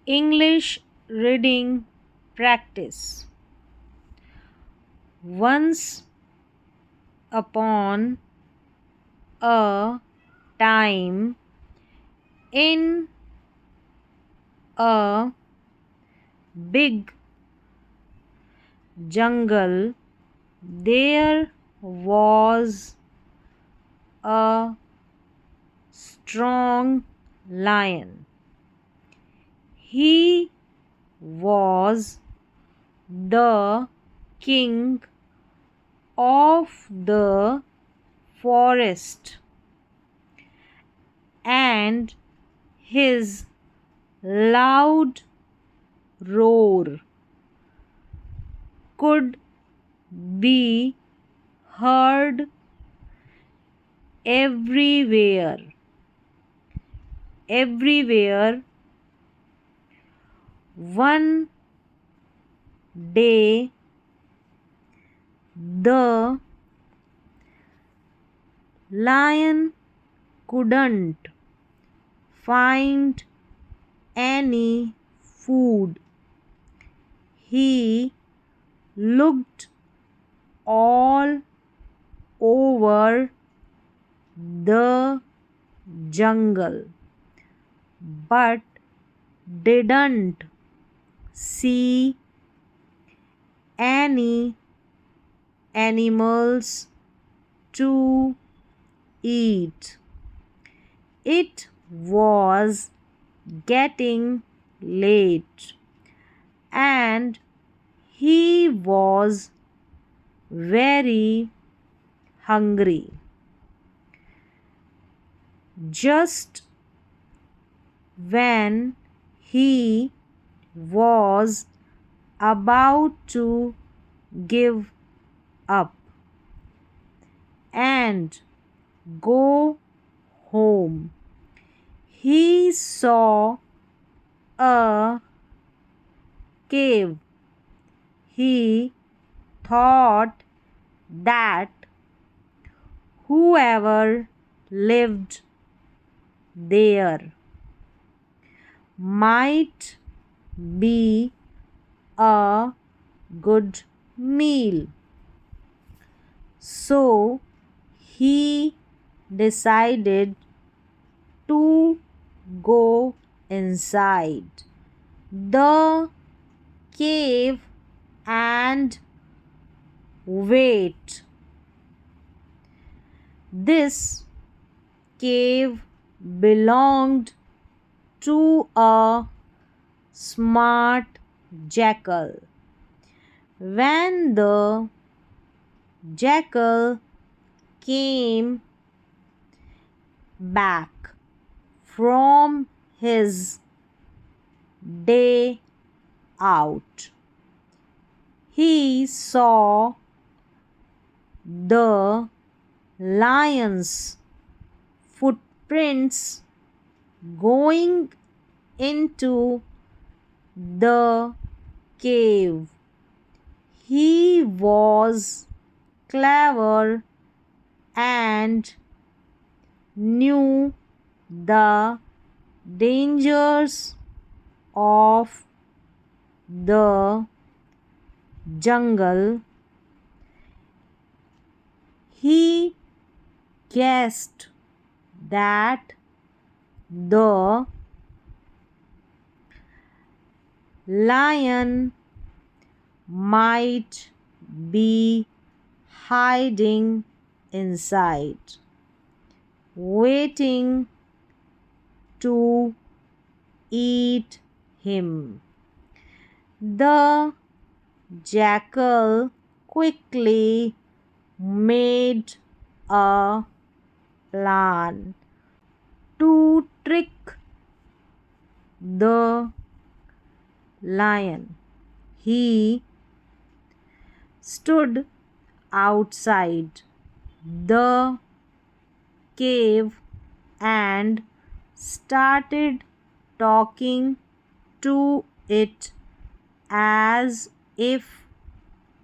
English reading practice. Once upon a time in a big jungle there was a strong lion. He was the king of the forest, and his loud roar could be heard everywhere. Everywhere. One day, the lion couldn't find any food. He looked all over the jungle but didn't see any animals to eat. It was getting late and he was very hungry. Just when he was about to give up and go home, he saw a cave. He thought that whoever lived there might be a good meal. So he decided to go inside the cave and wait. This cave belonged to a smart jackal. When the jackal came back from his day out, he saw the lion's footprints going into the cave. He was clever and knew the dangers of the jungle. He guessed that the lion might be hiding inside, waiting to eat him. The jackal quickly made a plan to trick the lion. He stood outside the cave and started talking to it as if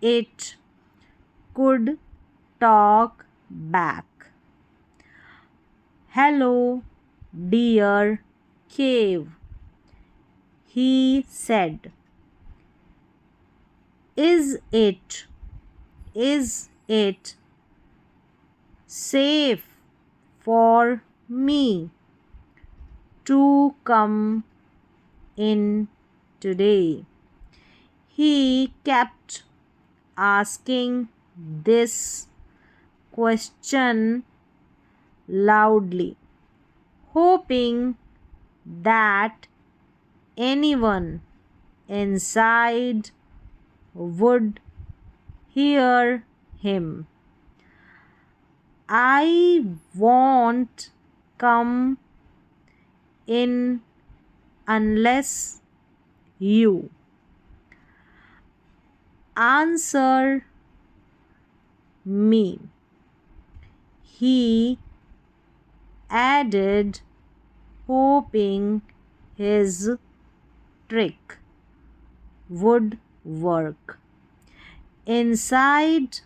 it could talk back. "Hello, dear cave," he said, Is it safe for me to come in today? He kept asking this question loudly, hoping that anyone inside would hear him. I won't come in unless you answer me, he added, hoping his trick would work. Inside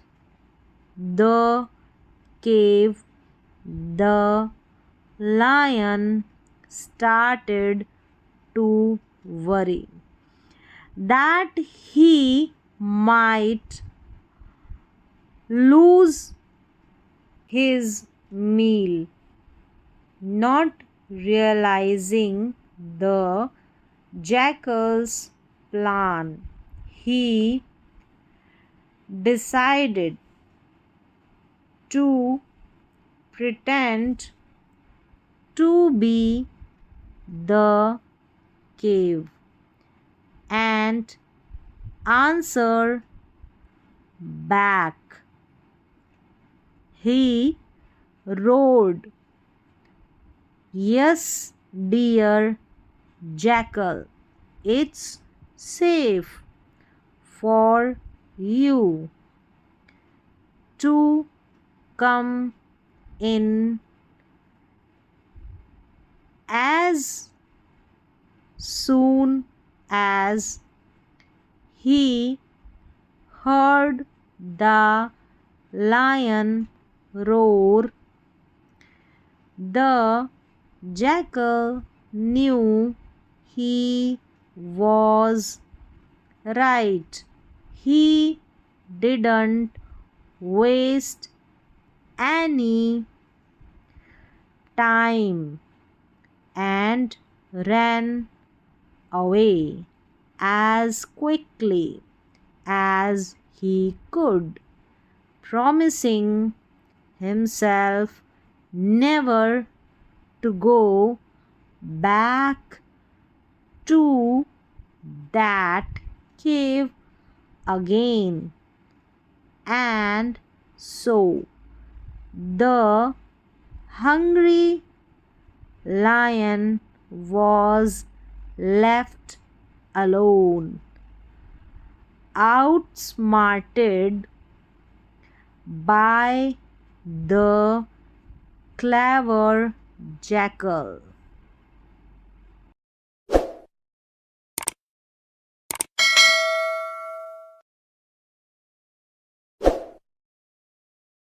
the cave, the lion started to worry that he might lose his meal, not realizing the jackal's plan. He decided to pretend to be the cave and answer back. He roared, Yes, dear jackal, it's safe for you to come in as soon as he heard the lion roar. The jackal knew he was right. He didn't waste any time and ran away as quickly as he could, promising himself never to go back to that cave again. And so the hungry lion was left alone, outsmarted by the clever jackal.